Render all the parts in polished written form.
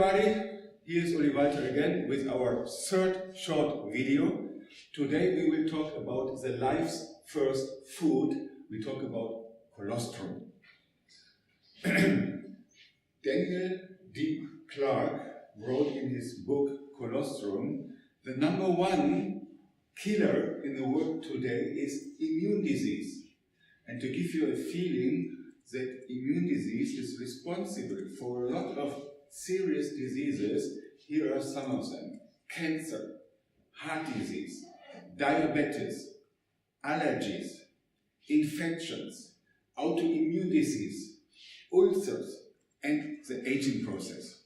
everybody, here's Uli Walter again with our third short video. Today we will talk about the life's first food. We talk about colostrum. Daniel D. Clark wrote in his book Colostrum, the #1 killer in the world today is immune disease. And to give you a feeling that immune disease is responsible for a lot of serious diseases, here are some of them. Cancer, heart disease, diabetes, allergies, infections, autoimmune disease, ulcers, and the aging process.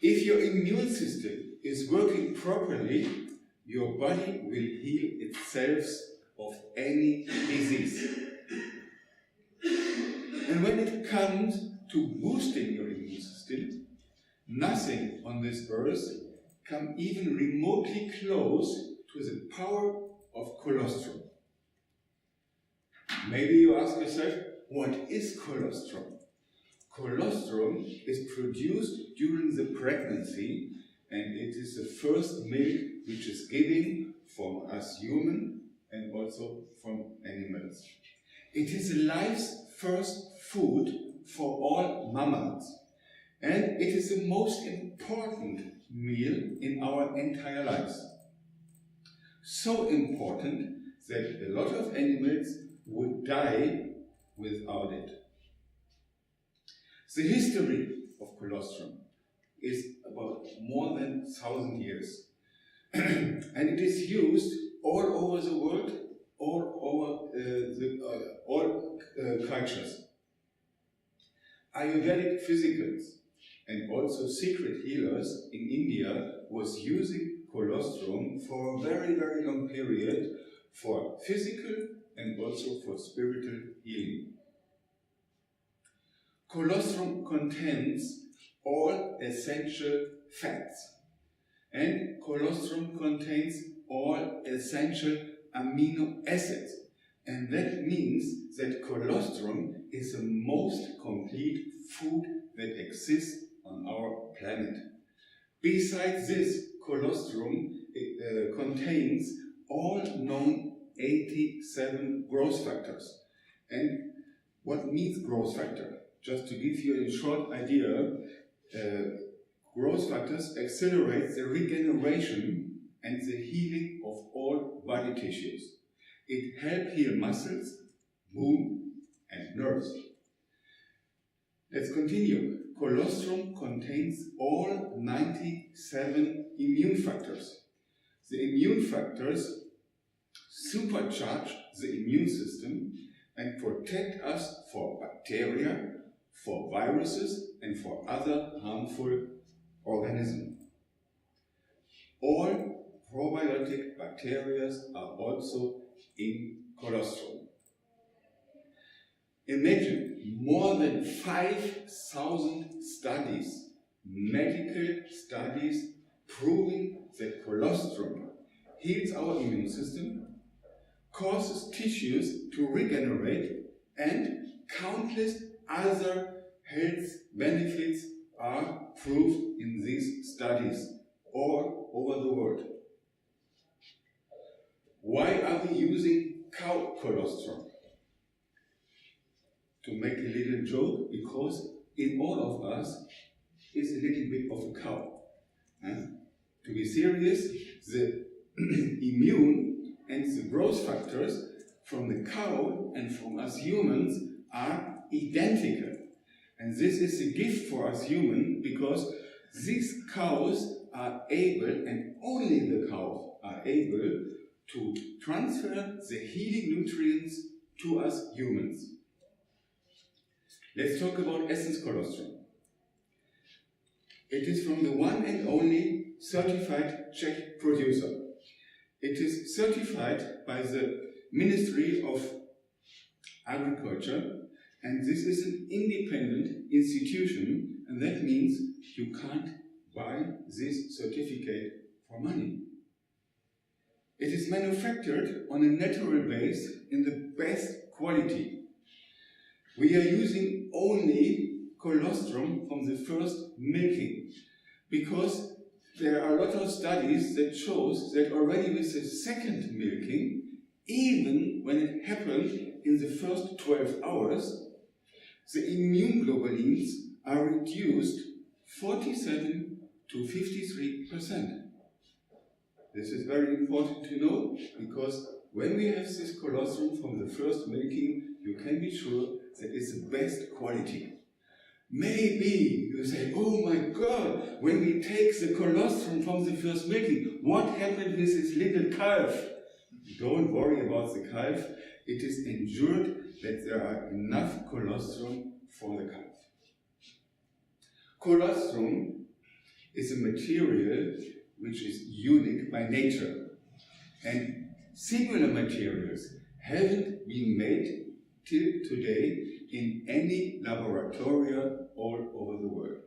If your immune system is working properly, your body will heal itself of any disease. And when it comes to boosting your immune system, nothing on this earth can even remotely close to the power of colostrum. Maybe you ask yourself, what is colostrum? Colostrum is produced during the pregnancy, and it is the first milk which is given from us humans and also from animals. It is life's first food for all mammals, and it is the most important meal in our entire lives. So important that a lot of animals would die without it. The history of colostrum is about more than 1,000 years, and it is used all over the world, all cultures. Ayurvedic physicals and also secret healers in India was using colostrum for a very, very long period for physical and also for spiritual healing. Colostrum contains all essential fats, and colostrum contains all essential amino acids, and that means that colostrum is the most complete food that exists on our planet. Besides this, colostrum contains all known 87 growth factors. And what means growth factor? Just to give you a short idea, growth factors accelerate the regeneration and the healing of all body tissues. It helps heal muscles, bone, and nerves. Let's continue. Colostrum contains all 97 immune factors. The immune factors supercharge the immune system and protect us for bacteria, for viruses, and for other harmful organisms. All probiotic bacteria are also in colostrum. Imagine more than 5,000 studies, medical studies, proving that colostrum heals our immune system, causes tissues to regenerate, and countless other health benefits are proved in these studies all over the world. Why are we using cow colostrum? To make a little joke, because in all of us is a little bit of a cow. To be serious, the immune and the growth factors from the cow and from us humans are identical. And this is a gift for us humans, because these cows are able, and only the cows are able, to transfer the healing nutrients to us humans. Let's talk about essence colostrum. It is from the one and only certified Czech producer. It is certified by the Ministry of Agriculture, and this is an independent institution, and that means you can't buy this certificate for money. It is manufactured on a natural base in the best quality. We are using only colostrum from the first milking, because there are a lot of studies that shows that already with the second milking, even when it happened in the first 12 hours, the immune globulins are reduced 47 to 53%. This is very important to know, because when we have this colostrum from the first milking, you can be sure that it's the best quality. Maybe you say, oh my God, when we take the colostrum from the first milking, what happened with this little calf? Don't worry about the calf. It is ensured that there are enough colostrum for the calf. Colostrum is a material which is unique by nature, and similar materials haven't been made till today in any laboratory all over the world.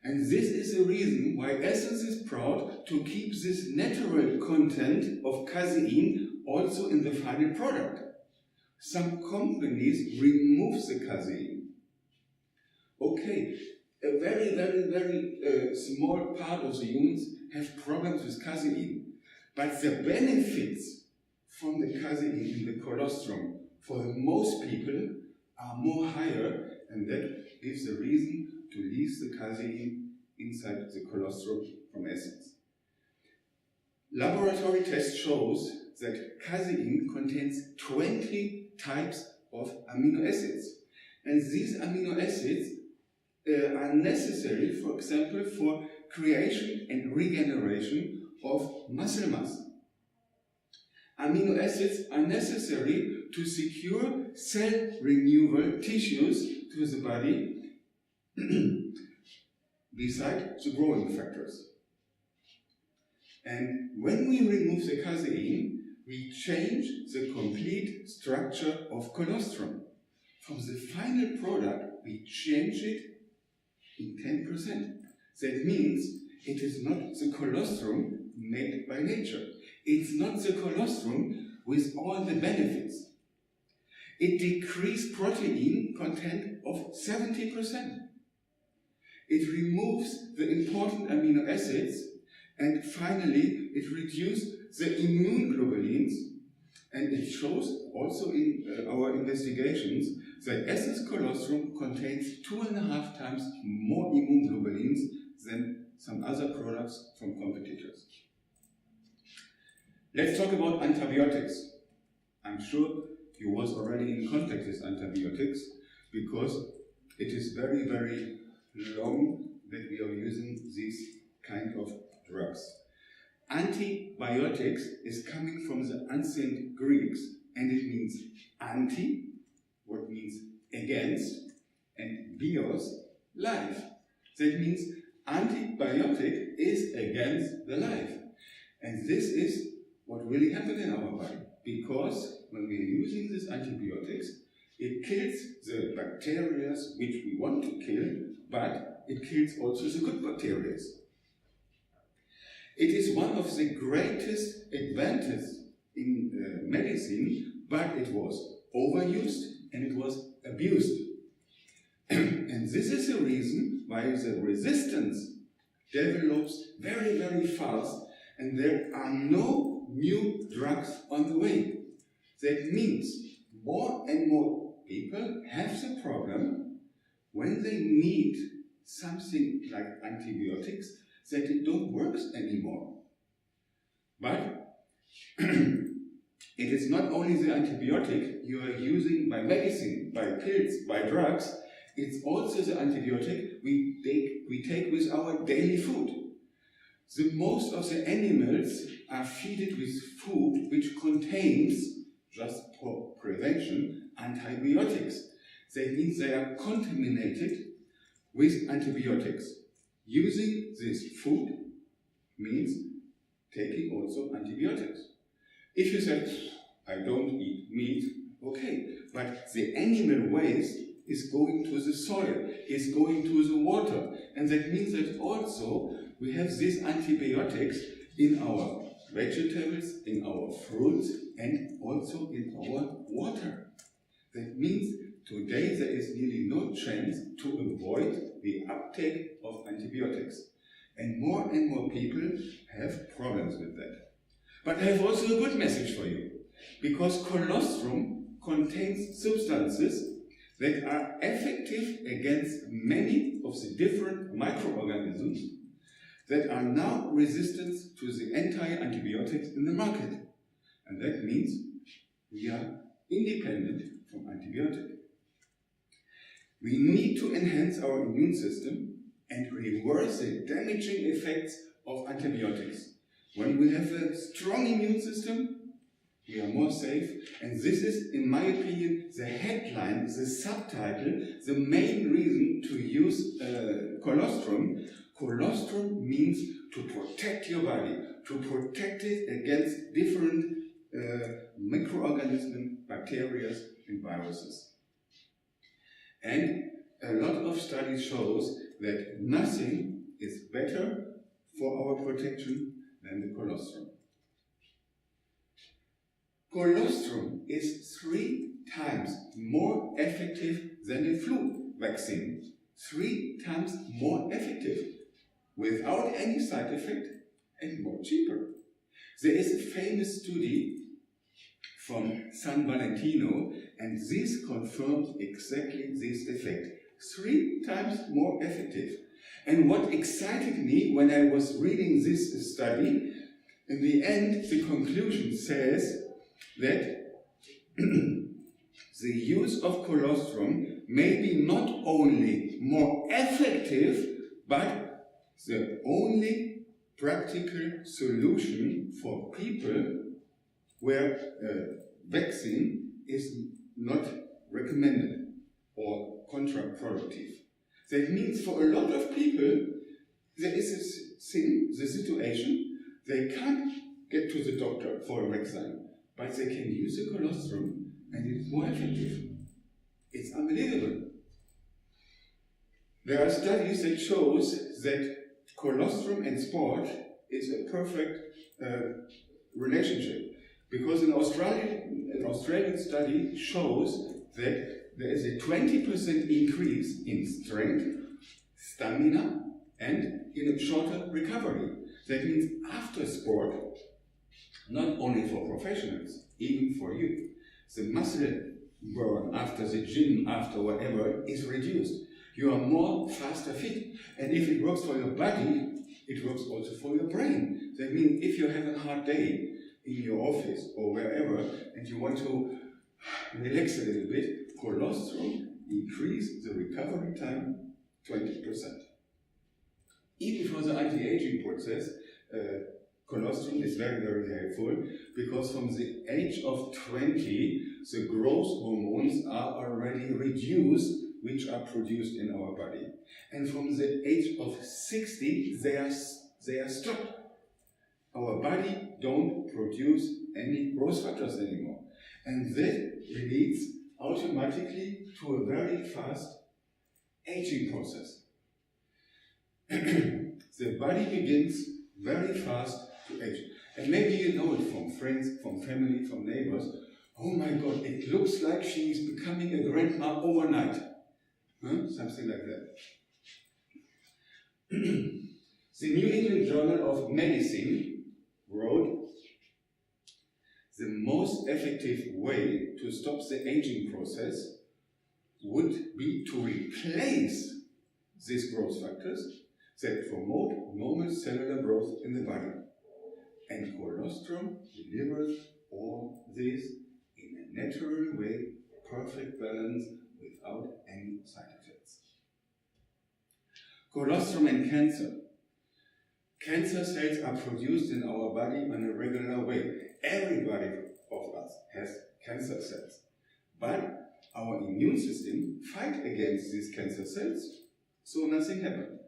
And this is the reason why Essence is proud to keep this natural content of casein also in the final product. Some companies remove the casein. Okay, a very small part of the humans have problems with casein, but the benefits from the casein in the colostrum for most people are more higher, and that gives the reason to leave the casein inside the colostrum from Essence. Laboratory test shows that casein contains 20 types of amino acids, and these amino acids are necessary, for example, for creation and regeneration of muscle mass. Amino acids are necessary to secure cell renewal tissues to the body beside the growing factors. And when we remove the casein, we change the complete structure of colostrum. From the final product, we change it in 10%. That means it is not the colostrum made by nature. It's not the colostrum with all the benefits. It decreased protein content of 70%. It removes the important amino acids, and finally it reduced the immune globulins, and it shows also in our investigations that Essence colostrum contains 2.5 times more immune globulins than some other products from competitors. Let's talk about antibiotics. I'm sure you was already in contact with antibiotics, because it is very long that we are using these kind of drugs. Antibiotics is coming from the ancient Greeks, and it means anti, what means against, and bios, life. That means antibiotic is against the life. And this is what really happened in our body, because when we are using these antibiotics, it kills the bacteria which we want to kill, but it kills also the good bacteria. It is one of the greatest advantages in medicine, but it was overused and it was abused. And this is the reason why the resistance develops very fast, and there are no new drugs on the way. That means more and more people have the problem when they need something like antibiotics, that it don't work anymore. But it is not only the antibiotic you are using by medicine, by pills, by drugs, it's also the antibiotic we take with our daily food. The most of the animals are fed with food which contains, just for prevention, antibiotics. That means they are contaminated with antibiotics. Using this food means taking also antibiotics. If you say, I don't eat meat, okay, but the animal waste is going to the soil, is going to the water, and that means that also we have these antibiotics in our vegetables, in our fruits, and also in our water. That means today there is nearly no chance to avoid the uptake of antibiotics. And more people have problems with that. But I have also a good message for you, because colostrum contains substances that are effective against many of the different microorganisms that are now resistant to the anti-antibiotics in the market. And that means we are independent from antibiotics. We need to enhance our immune system and reverse the damaging effects of antibiotics. When we have a strong immune system, we are more safe, and this is, in my opinion, the headline, the subtitle, the main reason to use colostrum. Colostrum means to protect your body, to protect it against different microorganisms, bacteria, and viruses. And a lot of studies shows that nothing is better for our protection than the colostrum. Colostrum is 3 times more effective than a flu vaccine. 3 times more effective, without any side effect, and more cheaper. There is a famous study from San Valentino, and this confirms exactly this effect. 3 times more effective. And what excited me when I was reading this study, in the end, the conclusion says that the use of colostrum may be not only more effective, but the only practical solution for people where a vaccine is not recommended or counterproductive. That means for a lot of people, there is this thing, the situation, they can't get to the doctor for a vaccine, but they can use the colostrum and it's more effective. It's unbelievable. There are studies that shows that colostrum and sport is a perfect relationship, because an Australian study shows that there is a 20% increase in strength, stamina, and in a shorter recovery. That means after sport, not only for professionals, even for you, the muscle burn after the gym, after whatever, is reduced. You are more faster fit. And if it works for your body, it works also for your brain. That means if you have a hard day in your office or wherever, and you want to relax a little bit, colostrum increase the recovery time 20%. Even for the anti-aging process, colostrum is very, very helpful, because from the age of 20, the growth hormones are already reduced, which are produced in our body. And from the age of 60, they are stopped. Our body don't produce any growth factors anymore. And that leads automatically to a very fast aging process. The body begins very fast to age. And maybe you know it from friends, from family, from neighbors. Oh my God, it looks like she is becoming a grandma overnight. Something like that. The New England Journal of Medicine wrote, the most effective way to stop the aging process would be to replace these growth factors that promote normal cellular growth in the body. And colostrum delivers all this in a natural way, perfect balance, without any side effects. Colostrum and cancer. Cancer cells are produced in our body in a regular way. Everybody of us has cancer cells. But our immune system fights against these cancer cells, so nothing happens.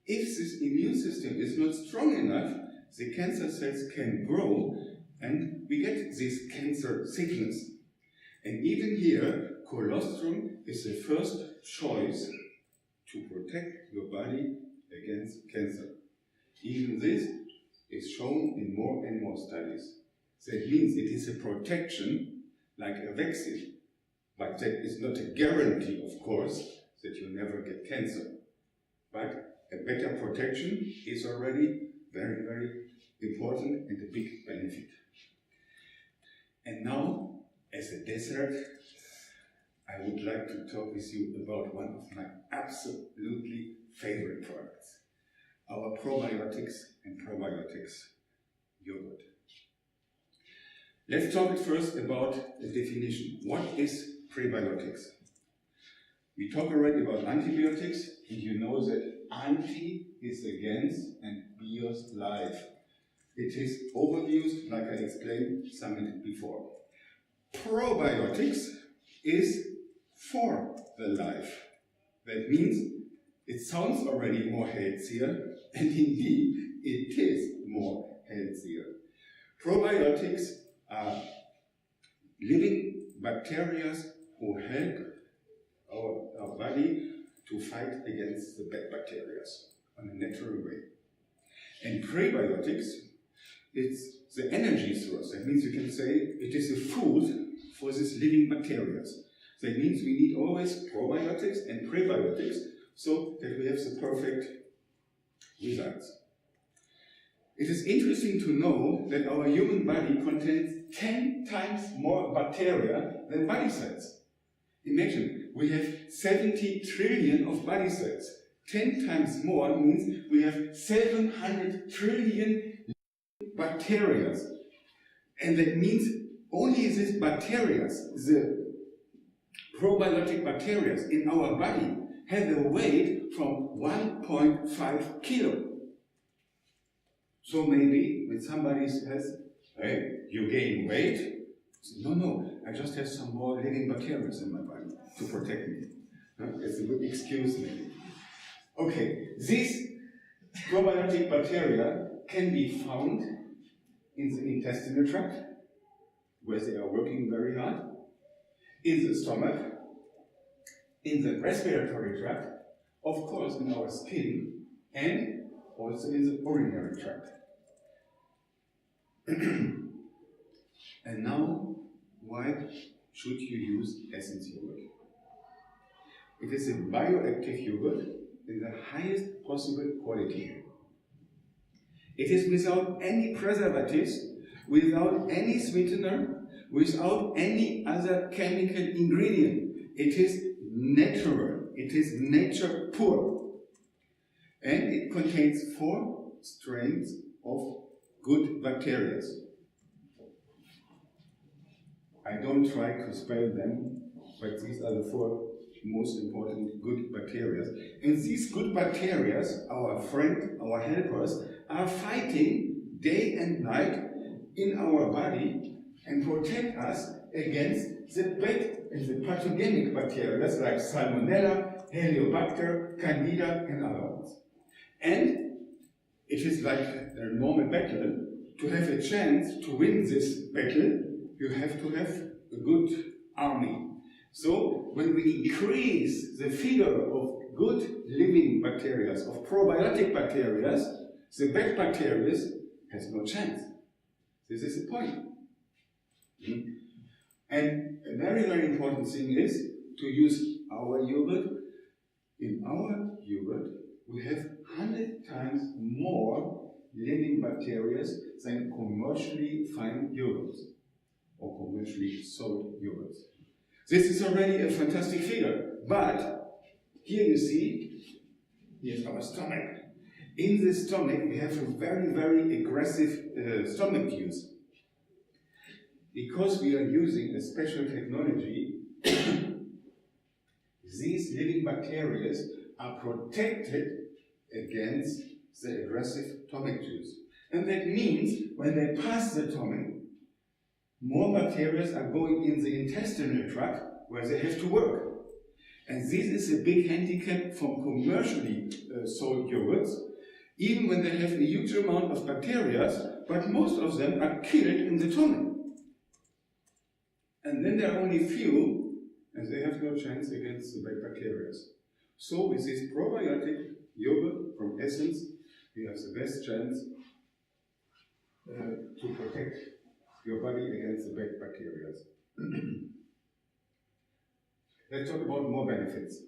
If this immune system is not strong enough, the cancer cells can grow and we get this cancer sickness. And even here, colostrum is the first choice to protect your body against cancer. Even this is shown in more and more studies. That means it is a protection like a vaccine. But that is not a guarantee, of course, that you never get cancer. But a better protection is already very, very important and a big benefit. And now, as a dessert, I would like to talk with you about one of my absolutely favorite products, our probiotics and probiotics yogurt. Let's talk first about the definition. What is prebiotics? We talk already about antibiotics, and you know that anti is against and bios life. It is overused, like I explained some minutes before. Probiotics is for the life. That means it sounds already more healthier, and indeed it is more healthier. Probiotics are living bacteria who help our body to fight against the bad bacteria in a natural way. And prebiotics, it's the energy source. That means you can say it is a food for these living bacteria. That means we need always probiotics and prebiotics so that we have the perfect results. It is interesting to know that our human body contains 10 times more bacteria than body cells. Imagine, we have 70 trillion of body cells. 10 times more means we have 700 trillion bacteria. And that means only these bacteria, the probiotic bacteria in our body, have a weight from 1.5 kilo. So maybe when somebody says, hey, you gain weight, no, I just have some more living bacteria in my body to protect me. It's a good excuse maybe. Okay, these probiotic bacteria can be found in the intestinal tract, where they are working very hard, in the stomach, in the respiratory tract, of course in our skin, and also in the urinary tract. And now, why should you use Essence yogurt? It is a bioactive yogurt in the highest possible quality. It is without any preservatives, without any sweetener, without any other chemical ingredient. It is natural. It is nature pure. And it contains 4 strains of good bacteria. I don't try to spell them, but these are the 4 most important good bacteria. And these good bacteria, our friend, our helpers, are fighting day and night in our body and protect us against the bad and the pathogenic bacteria like Salmonella, Heliobacter, Candida, and other ones. And it is like a normal battle. To have a chance to win this battle, you have to have a good army. So when we increase the figure of good living bacteria, of probiotic bacteria, the bad bacteria has no chance. This is the point. And a very, very important thing is to use our yogurt. In our yogurt, we have 100 times more living bacteria than commercially fine yogurts or commercially sold yogurts. This is already a fantastic figure, but here you see, here's our stomach. In the stomach, we have a very, very aggressive stomach juice. Because we are using a special technology, these living bacteria are protected against the aggressive stomach juice. And that means when they pass the stomach, more bacteria are going in the intestinal tract where they have to work. And this is a big handicap from commercially sold yogurts, even when they have a huge amount of bacteria, but most of them are killed in the stomach. And then there are only few, and they have no chance against the bad bacteria. So with this probiotic yogurt from Essence, we have the best chance to protect your body against the bad bacteria. Let's talk about more benefits.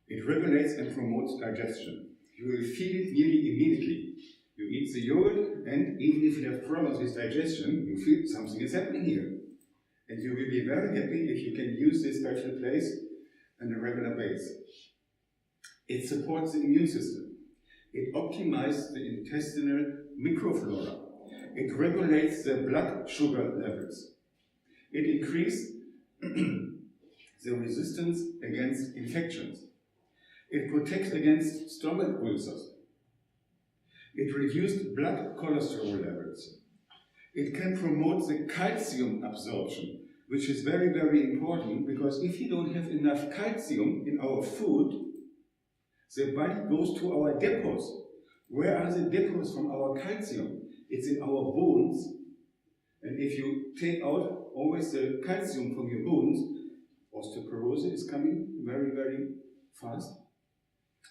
It regulates and promotes digestion. You will feel it nearly immediately. You eat the yogurt, and even if you have problems with digestion, you feel something is happening here. And you will be very happy if you can use this special place on a regular basis. It supports the immune system. It optimizes the intestinal microflora. It regulates the blood sugar levels. It increases the resistance against infections. It protects against stomach ulcers. It reduces blood cholesterol levels. It can promote the calcium absorption, which is very, very important, because if you don't have enough calcium in our food, the body goes to our depots. Where are the depots from our calcium? It's in our bones. And if you take out always the calcium from your bones, osteoporosis is coming very, very fast.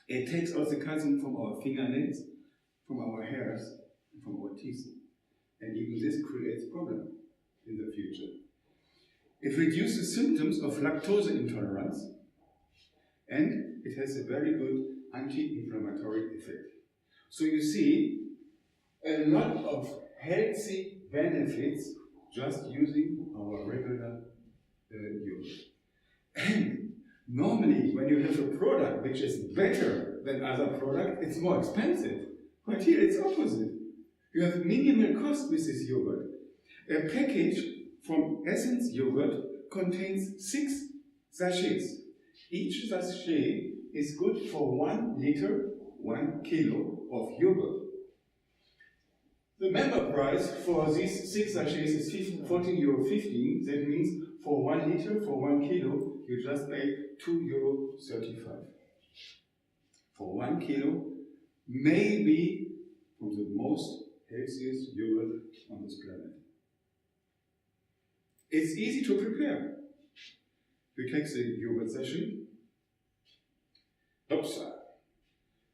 It takes out the calcium from our fingernails, from our hairs, from our teeth. And even this creates problems in the future. It reduces symptoms of lactose intolerance, and it has a very good anti-inflammatory effect. So you see a lot of healthy benefits just using our regular yogurt. And normally when you have a product which is better than other product, it's more expensive. But here it's opposite. You have minimal cost with this yogurt. A package from Essence Yogurt contains 6 sachets. Each sachet is good for 1 liter, 1 kilo of yogurt. The member price for these 6 sachets is €14.15. That means for 1 liter, for 1 kilo, you just pay €2.35. For 1 kilo, maybe from the most healthiest yogurt on this planet. It's easy to prepare. You take the yogurt sachet,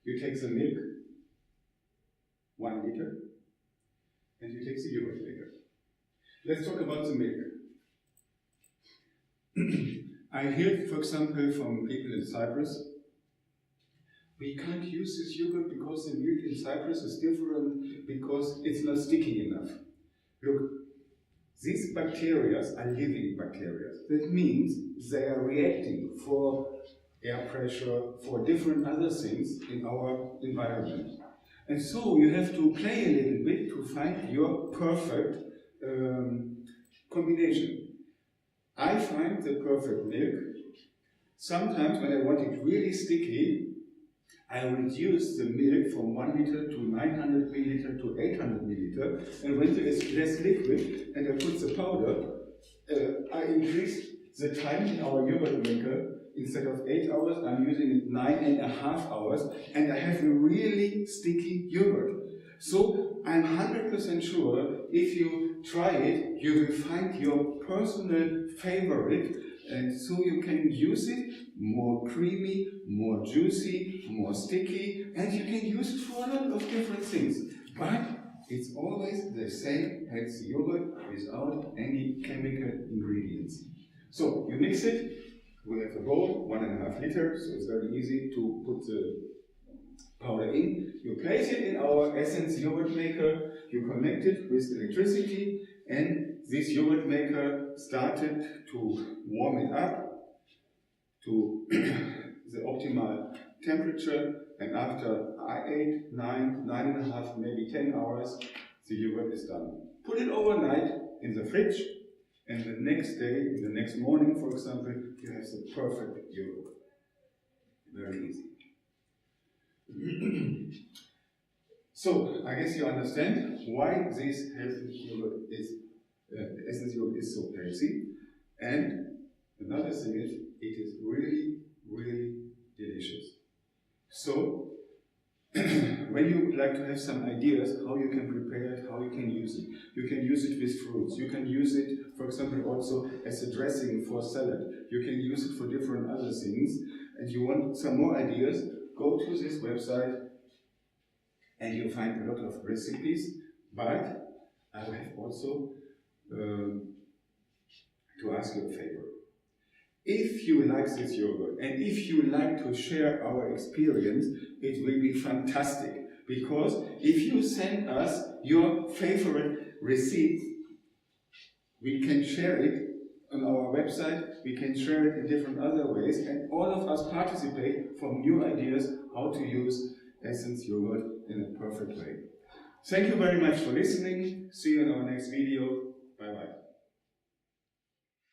you take the milk, 1 liter, and you take the yogurt maker. Let's talk about the milk. I hear, for example, from people in Cyprus, we can't use this yogurt because the milk in Cyprus is different, because it's not sticky enough. Look, these bacteria are living bacteria. That means they are reacting for air pressure, for different other things in our environment. And so you have to play a little bit to find your perfect combination. I find the perfect milk. Sometimes when I want it really sticky, I reduce the milk from 1 liter to 900 milliliter to 800 milliliter, and when there is less liquid and I put the powder, I increase the time in our yogurt maker. Instead of 8 hours, I'm using it 9.5 hours, and I have a really sticky yogurt. So I'm 100% sure if you try it, you will find your personal favorite, and so you can use it more creamy, more juicy, more sticky, and you can use it for a lot of different things. But it's always the same healthy yogurt without any chemical ingredients. So you mix it. We have a bowl, 1.5 liters, so it's very easy to put the powder in. You place it in our Essence yogurt maker, you connect it with electricity, and this yogurt maker started to warm it up to the optimal temperature, and after 8, 9, 9.5, maybe 10 hours, the yogurt is done. Put it overnight in the fridge, and the next day, the next morning, for example, you have the perfect yogurt. Very easy. So, I guess you understand why this healthy yogurt is, Essence yogurt is so healthy. And another thing is, it is really, really delicious. So, when you like to have some ideas how you can prepare it, how you can use it with fruits. You can use it, for example, also as a dressing for salad. You can use it for different other things. And you want some more ideas, go to this website and you'll find a lot of recipes. But I have also to ask you a favor. If you like this yogurt and if you like to share our experience, it will be fantastic. Because if you send us your favorite receipt, we can share it on our website, we can share it in different other ways, and all of us participate from new ideas how to use Essence yogurt in a perfect way. Thank you very much for listening. See you in our next video. Bye bye.